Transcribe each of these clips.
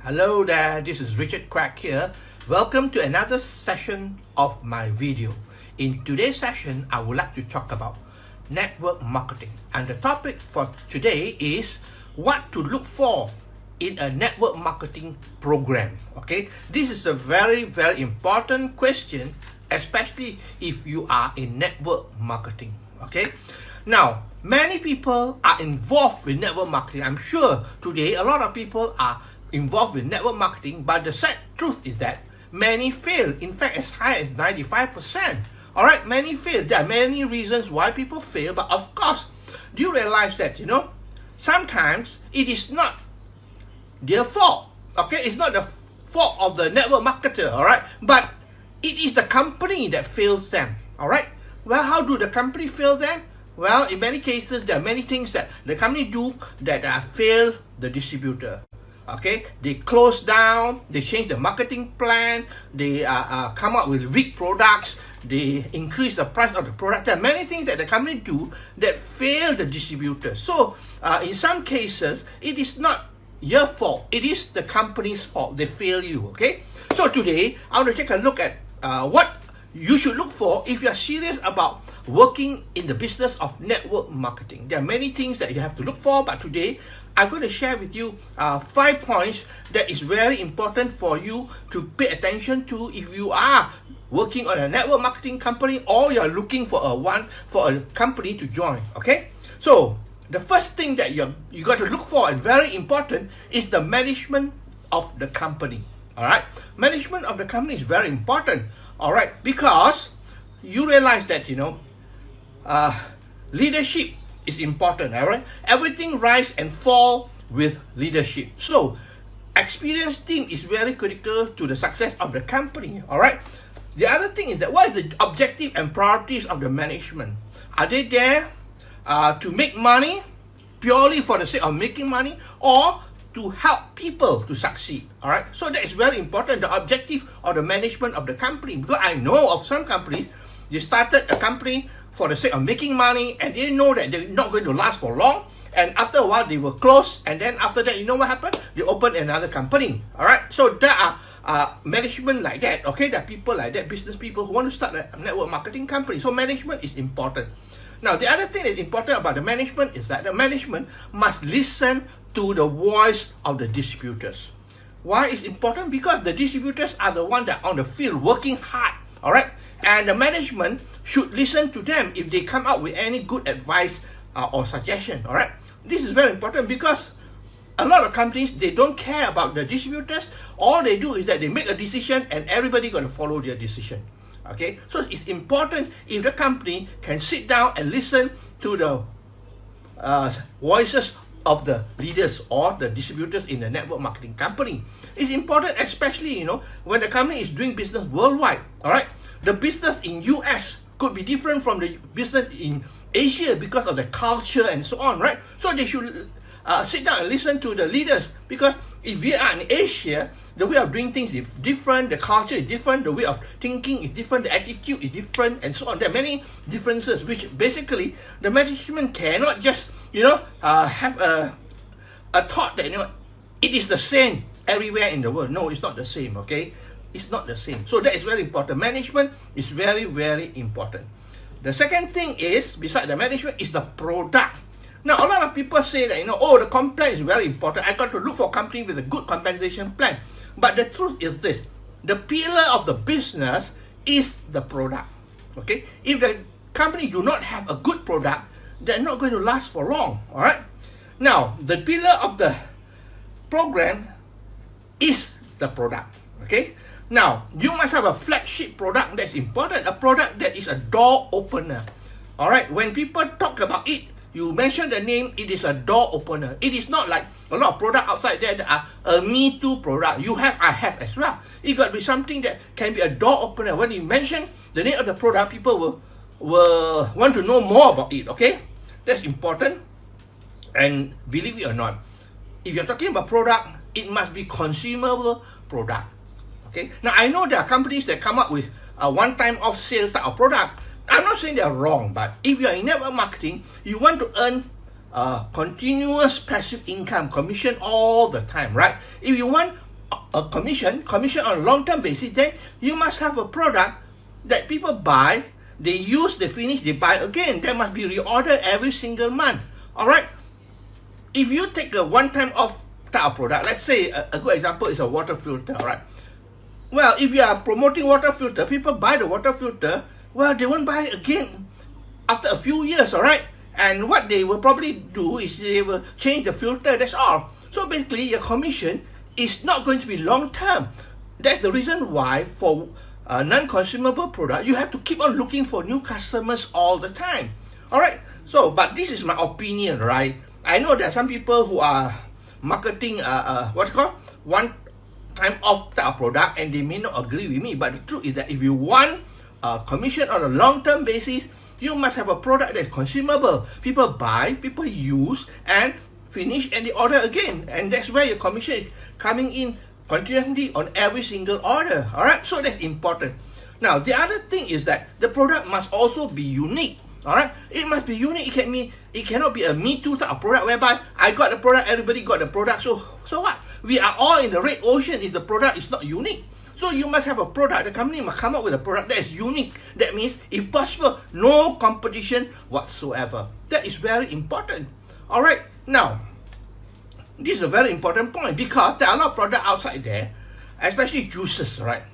Hello there, this is Richard Quek here. Welcome to another session of my video. In today's session, I would like to talk about network marketing. And the topic for today is what to look for in a network marketing program. Okay, this is a very important question, especially if you are in network marketing. Okay, now many people are involved with network marketing. I'm sure today a lot of people are involved with network marketing, but the sad truth is that many fail. In fact, as high as 95%. All right, many fail. There are many reasons why people fail, but of course, do you realize that sometimes it is not their fault? Okay, it's not the fault of the network marketer. All right, but it is the company that fails them. All right. Well, how do the company fail them? Well, in many cases, there are many things that the company do that fail the distributor. Okay, they close down, they change the marketing plan, they come up with weak products, they increase the price of the product. There are many things that the company do that fail the distributor. So, in some cases, it is not your fault. It is the company's fault. They fail you, okay? So today, I want to take a look at what you should look for if you are serious about working in the business of network marketing. There are many things that you have to look for, but today I'm going to share with you 5 points that is very important for you to pay attention to if you are working on a network marketing company or you're looking for a company to join. Okay, so the first thing that you got to look for, and very important, is the management of the company. All right, management of the company is very important. All right, because you realize that leadership is important. All right, everything rise and fall with leadership. So experienced team is very critical to the success of the company. All right, the other thing is that what is the objective and priorities of the management? Are they there to make money purely for the sake of making money, or to help people to succeed? All right, so that is very important, the objective of the management of the company. Because I know of some companies, they started a company for the sake of making money, and they know that they're not going to last for long, and after a while they will close, and then after that, you know what happened? They open another company. All right, so there are management like that. Okay, there are people like that, business people who want to start a network marketing company. So management is important. Now, the other thing that's important about the management is that the management must listen to the voice of the distributors. Why is important? Because the distributors are the ones that are on the field working hard. All right, and the management should listen to them if they come up with any good advice or suggestion. All right, this is very important because a lot of companies, they don't care about the distributors. All they do is that they make a decision and everybody going to follow their decision. Okay, so it's important if the company can sit down and listen to the voices of the leaders or the distributors in the network marketing company. It's important, especially when the company is doing business worldwide. All right, the business in US could be different from the business in Asia because of the culture and so on, right? So they should sit down and listen to the leaders, because if we are in Asia, the way of doing things is different, the culture is different, the way of thinking is different, the attitude is different, and so on. There are many differences, which basically the management cannot just have a thought that it is the same everywhere in the world. No, it's not the same. Okay, it's not the same. So that is very important. Management is very important. The second thing is, beside the management, is the product. Now, a lot of people say that the comp plan is very important. I got to look for a company with a good compensation plan. But the truth is this: the pillar of the business is the product. Okay, if the company do not have a good product, they're not going to last for long. All right. Now, the pillar of the program is the product. Okay. Now, you must have a flagship product that's important, a product that is a door opener. All right. When people talk about it, you mention the name, it is a door opener. It is not like a lot of product outside there that are a me too product. You have, I have as well. It got to be something that can be a door opener. When you mention the name of the product, people will want to know more about it. Okay, that's important. And believe it or not, if you're talking about product, it must be consumable product. Okay. Now, I know there are companies that come up with a one-time off sale type of product. I'm not saying they're wrong, but if you're in network marketing, you want to earn continuous passive income, commission all the time, right? If you want a commission on a long-term basis, then you must have a product that people buy, they use, they finish, they buy again. There must be reorder every single month. All right. If you take a one-time off type of product, let's say a good example is a water filter. All right. Well, if you are promoting water filter, people buy the water filter. Well, they won't buy it again after a few years. All right. And what they will probably do is they will change the filter. That's all. So basically, your commission is not going to be long-term. That's the reason why for a non-consumable product, you have to keep on looking for new customers all the time. All right. So, but this is my opinion, right? I know there are some people who are marketing what's called one-time off type of product, and they may not agree with me. But the truth is that if you want a commission on a long-term basis, you must have a product that's consumable. People buy, people use, and finish, and they order again. And that's where your commission is coming in continuously on every single order. All right, so that's important. Now, the other thing is that the product must also be unique. All right, it must be unique. It cannot be a me too type of product whereby I got the product, everybody got the product. So what? We are all in the red ocean if the product is not unique. So you must have a product. The company must come up with a product that is unique. That means, if possible, no competition whatsoever. That is very important. All right. Now, this is a very important point because there are a lot of products outside there, especially juices, right?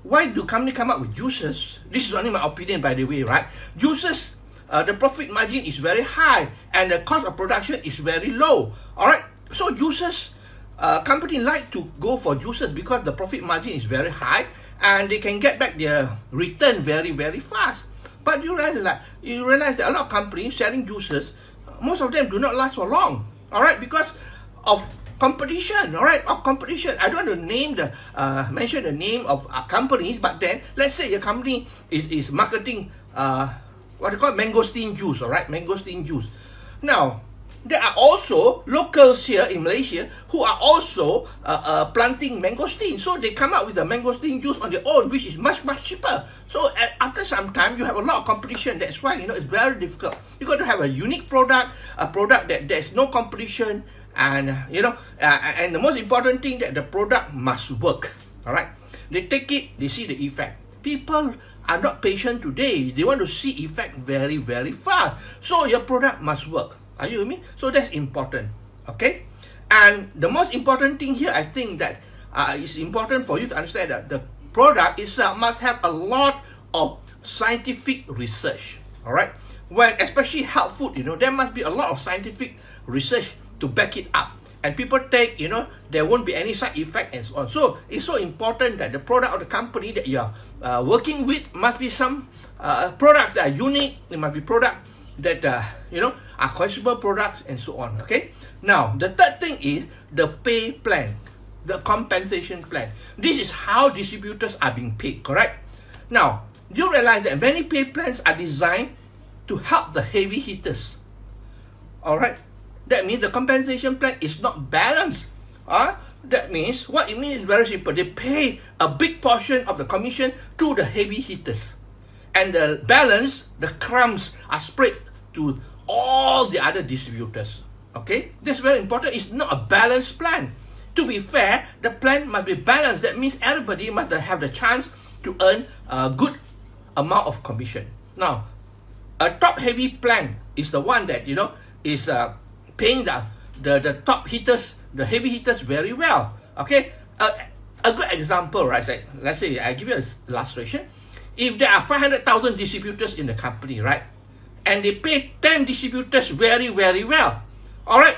Why do companies come up with juices? This is only my opinion, by the way, right? Juices, the profit margin is very high and the cost of production is very low. All right. So juices, companies like to go for juices because the profit margin is very high and they can get back their return very, very fast. But you realize that a lot of companies selling juices, most of them do not last for long. All right, because of competition. All right, of competition. I don't want to mention the name of companies, but then let's say your company is marketing what they call mangosteen juice. All right, mangosteen juice. Now, there are also locals here in Malaysia who are also planting mangosteen. So they come up with the mangosteen juice on their own, which is much, much cheaper. So after some time, you have a lot of competition. That's why, it's very difficult. You got to have a unique product, a product that there's no competition. And, and the most important thing, that the product must work. All right. They take it, they see the effect. People are not patient today. They want to see effect very, very fast. So your product must work. Are you with me? So that's important. Okay. And the most important thing here, I think that it's important for you to understand that the product itself must have a lot of scientific research. All right. When especially health food, there must be a lot of scientific research to back it up. And people take, there won't be any side effect and so on. So it's so important that the product of the company that you're working with must be some products that are unique. It must be products that, are consumable products and so on. Okay. Now, the third thing is the pay plan, the compensation plan. This is how distributors are being paid, correct? Now, do you realize that many pay plans are designed to help the heavy hitters? All right. That means the compensation plan is not balanced. That means, what it means is very simple. They pay a big portion of the commission to the heavy hitters. And the balance, the crumbs, are spread to all the other distributors. Okay? That's very important. It's not a balanced plan. To be fair, the plan must be balanced. That means everybody must have the chance to earn a good amount of commission. Now, a top-heavy plan is the one that, is paying the top hitters, the heavy hitters very well. Okay, a good example, right? Let's say I give you an illustration. If there are 500,000 distributors in the company, right, and they pay 10 distributors very, very well, all right,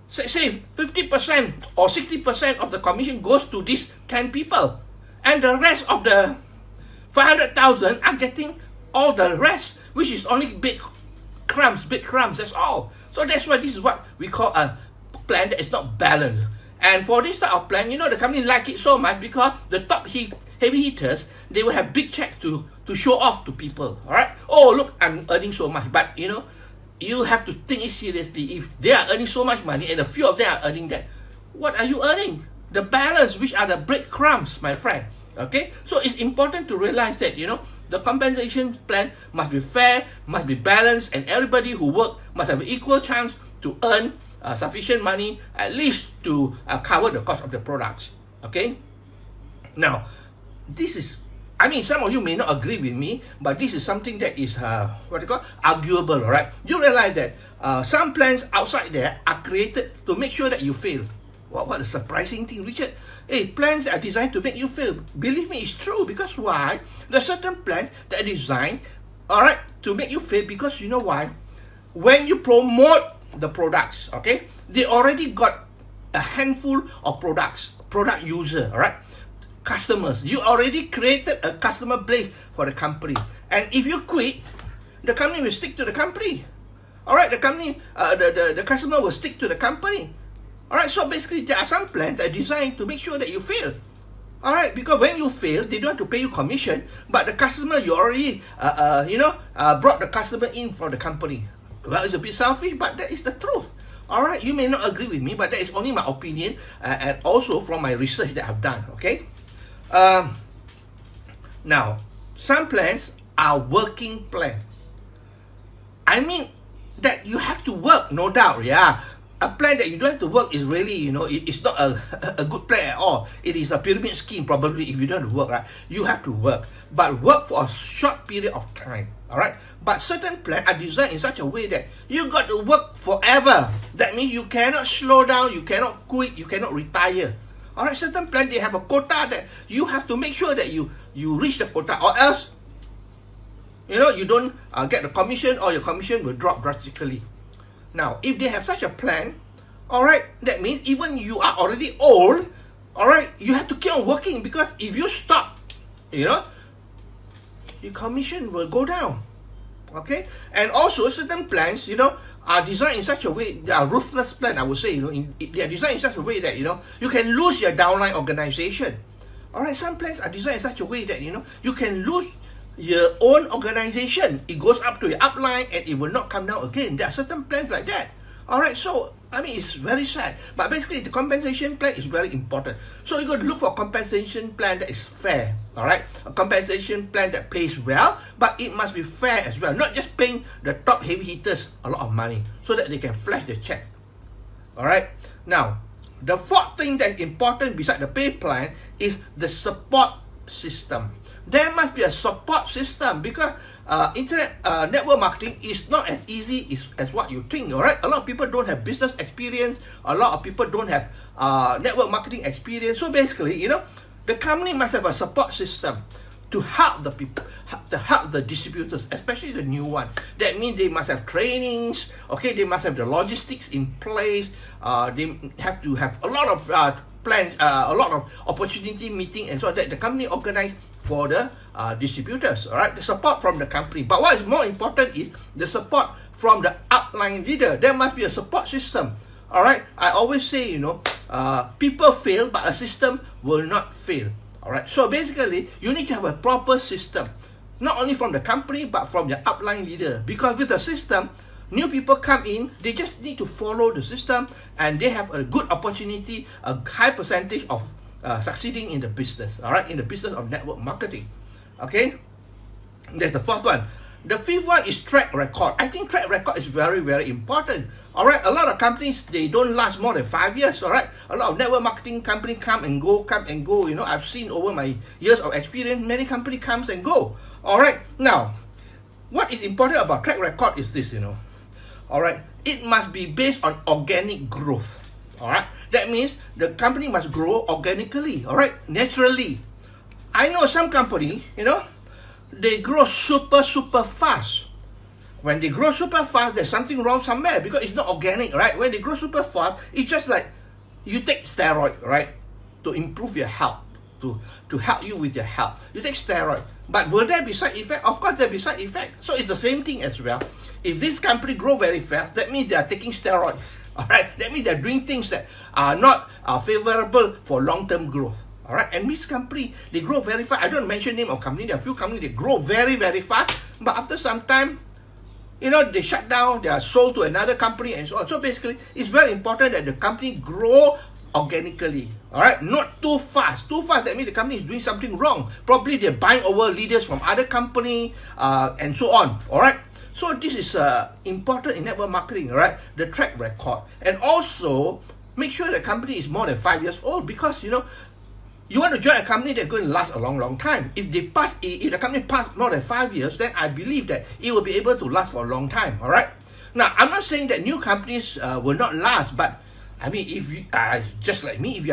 say 50% or 60% of the commission goes to these 10 people, and the rest of the 500,000 are getting all the rest, which is only big crumbs, that's all. So that's why this is what we call a plan that is not balanced. And for this type of plan, the company like it so much because the top heavy hitters, they will have big checks to show off to people. All right. Oh, look, I'm earning so much. But, you have to think it seriously. If they are earning so much money and a few of them are earning that, what are you earning? The balance, which are the breadcrumbs, my friend. Okay. So it's important to realize that, the compensation plan must be fair, must be balanced, and everybody who works must have an equal chance to earn sufficient money, at least to cover the cost of the products. Okay. Now, this is, I mean, some of you may not agree with me, but this is something that is arguable. All right. You realize that some plans outside there are created to make sure that you fail. What a surprising thing, Richard. Hey, plans that are designed to make you fail. Believe me, it's true. Because why? There are certain plans that are designed, all right, to make you fail. Because you know why? When you promote the products, okay, they already got a handful of product user, all right, customers. You already created a customer base for the company. And if you quit, the company will stick to the company. All right, the company, the customer will stick to the company. All right, so basically there are some plans that are designed to make sure that you fail. All right, because when you fail, they don't have to pay you commission, but the customer, you already, brought the customer in for the company. Well, it's a bit selfish, but that is the truth. All right, you may not agree with me, but that is only my opinion, and also from my research that I've done. Okay. Now, some plans are working plans. I mean that you have to work, no doubt. Yeah. A plan that you don't have to work is really, it's not a good plan at all. It is a pyramid scheme, probably, if you don't have to work, right? You have to work, but work for a short period of time, all right? But certain plans are designed in such a way that you got to work forever. That means you cannot slow down, you cannot quit, you cannot retire. All right, certain plans, they have a quota that you have to make sure that you reach the quota, or else, you don't get the commission, or your commission will drop drastically. Now, if they have such a plan, all right, that means even you are already old, all right, you have to keep on working, because if you stop, your commission will go down. Okay, and also certain plans, are designed in such a way, they are ruthless plan, I would say, they are designed in such a way that, you can lose your downline organization. All right, some plans are designed in such a way that, you can lose your own organization. It goes up to your upline and it will not come down again. There are certain plans like that. All right, so I mean, it's very sad, but basically the compensation plan is very important. So you got to look for a compensation plan that is fair. All right, a compensation plan that pays well, but it must be fair as well, not just paying the top heavy hitters a lot of money so that they can flash the check. All right, now the fourth thing that is important beside the pay plan is the support system. There must be a support system, because internet network marketing is not as easy as what you think. All right, a lot of people don't have business experience. A lot of people don't have network marketing experience. So basically, the company must have a support system to help the people, to help the distributors, especially the new one. That means they must have trainings. Okay, they must have the logistics in place. They have to have a lot of plans, a lot of opportunity meeting, and so that the company organize for the distributors. All right, the support from the company. But what is more important is the support from the upline leader. There must be a support system. All right, I always say, people fail, but a system will not fail. All right, so basically, you need to have a proper system, not only from the company, but from the upline leader. Because with the system, new people come in, they just need to follow the system, and they have a good opportunity, a high percentage of succeeding in the business. All right, in the business of network marketing. Okay, that's the fourth one. The fifth one is track record. I think track record is very, very important. All right, a lot of companies, they don't last more than 5 years. All right, a lot of network marketing companies come and go. I've seen over my years of experience, many companies comes and go. All right, now, what is important about track record is this, all right, it must be based on organic growth. All right, that means the company must grow organically. All right, naturally. I know some company, they grow super fast. When they grow super fast, there's something wrong somewhere, because it's not organic, right? When they grow super fast, it's just like you take steroid, right, to improve your health, to help you with your health. You take steroid, but will there be side effect? Of course, there'll be side effect. So it's the same thing as well. If this company grow very fast, that means they are taking steroid. All right, that means they're doing things that are not favorable for long-term growth. All right, and this company, they grow very fast. I don't mention name of company. There are a few companies, they grow very fast, but after some time, they shut down, they are sold to another company and so on. So basically, it's very important that the company grow organically. All right, not too fast. Too fast, that means the company is doing something wrong. Probably they're buying over leaders from other company and so on. All right, so this is important in network marketing. All right, the track record, and also make sure the company is more than 5 years old, because You want to join a company that's going to last a long time. If the company passed more than 5 years, then I believe that it will be able to last for a long time. All right. Now, I'm not saying that new companies will not last, but I mean, if you are just like me,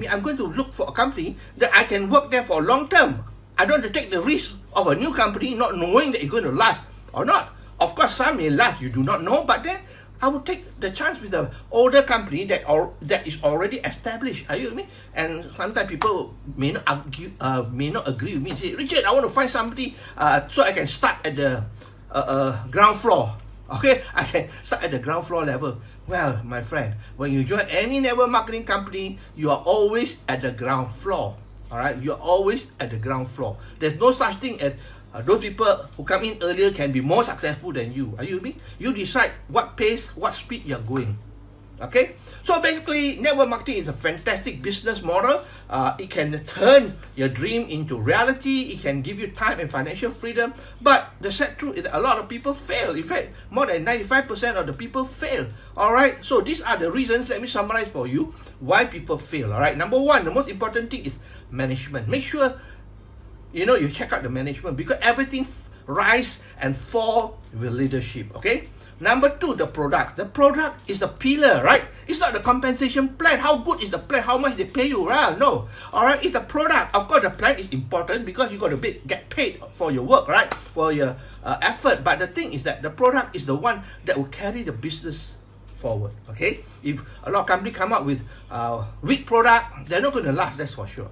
I'm going to look for a company that I can work there for long term. I don't want to take the risk of a new company not knowing that it's going to last or not. Of course, some may last, you do not know, but then I would take the chance with an older company that is already established. Are you with me? And sometimes people may not agree with me. Say, Richard, I want to find somebody so I can start at the ground floor. Okay, I can start at the ground floor level. Well, my friend, when you join any network marketing company, you are always at the ground floor. All right, you are always at the ground floor. There's no such thing as those people who come in earlier can be more successful than you. Are you with me? You decide what pace, what speed you're going. Okay? So basically, network marketing is a fantastic business model. It can turn your dream into reality. It can give you time and financial freedom. But the sad truth is that a lot of people fail. In fact, more than 95% of the people fail. Alright? So these are the reasons. Let me summarize for you why people fail. Alright? Number one, the most important thing is management. Make sure you check out the management, because everything rise and fall with leadership. Okay. Number two, the product. The product is the pillar, right? It's not the compensation plan. How good is the plan? How much they pay you, right? No. All right. It's the product. Of course, the plan is important because you got to get paid for your work, right? For your effort. But the thing is that the product is the one that will carry the business forward. Okay. If a lot of companies come up with weak product, they're not going to last. That's for sure.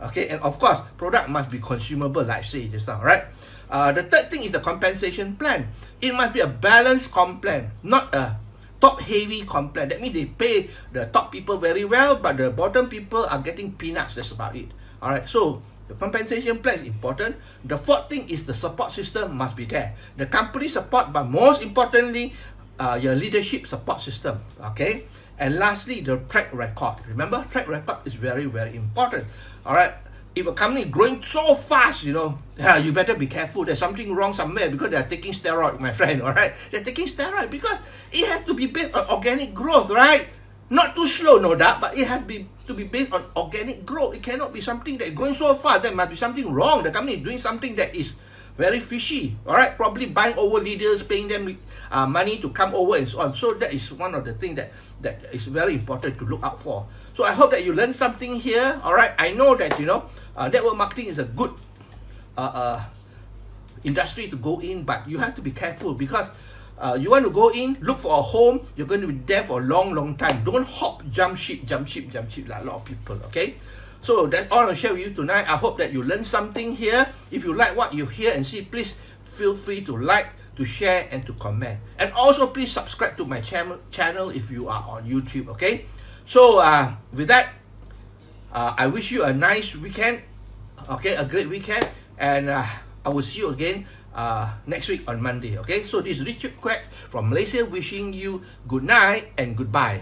Okay, and of course, product must be consumable, like I say just now, right? The third thing is the compensation plan. It must be a balanced comp plan, not a top-heavy comp plan. That means they pay the top people very well, but the bottom people are getting peanuts. That's about it. All right, so the compensation plan is important. The fourth thing is the support system must be there. The company support, but most importantly, your leadership support system. Okay, and lastly, the track record. Remember, track record is very, very important. All right. If a company growing so fast, you better be careful. There's something wrong somewhere because they are taking steroid, my friend. All right, they're taking steroid because it has to be based on organic growth, right? Not too slow, no doubt, but it has to be based on organic growth. It cannot be something that is growing so fast. There must be something wrong. The company is doing something that is very fishy. All right, probably buying over leaders, paying them money to come over and so on. So that is one of the things that is very important to look out for. So I hope that you learned something here. All right, I know that network marketing is a good industry to go in, but you have to be careful because you want to go in, look for a home. You're going to be there for a long, long time. Don't hop, jump ship like a lot of people. Okay. So that's all I'll share with you tonight. I hope that you learned something here. If you like what you hear and see, please feel free to like, to share, and to comment. And also please subscribe to my channel if you are on YouTube. Okay. So with that, I wish you a nice weekend. Okay, a great weekend, and I will see you again next week on Monday. Okay. So this is Richard Quek from Malaysia wishing you good night and goodbye.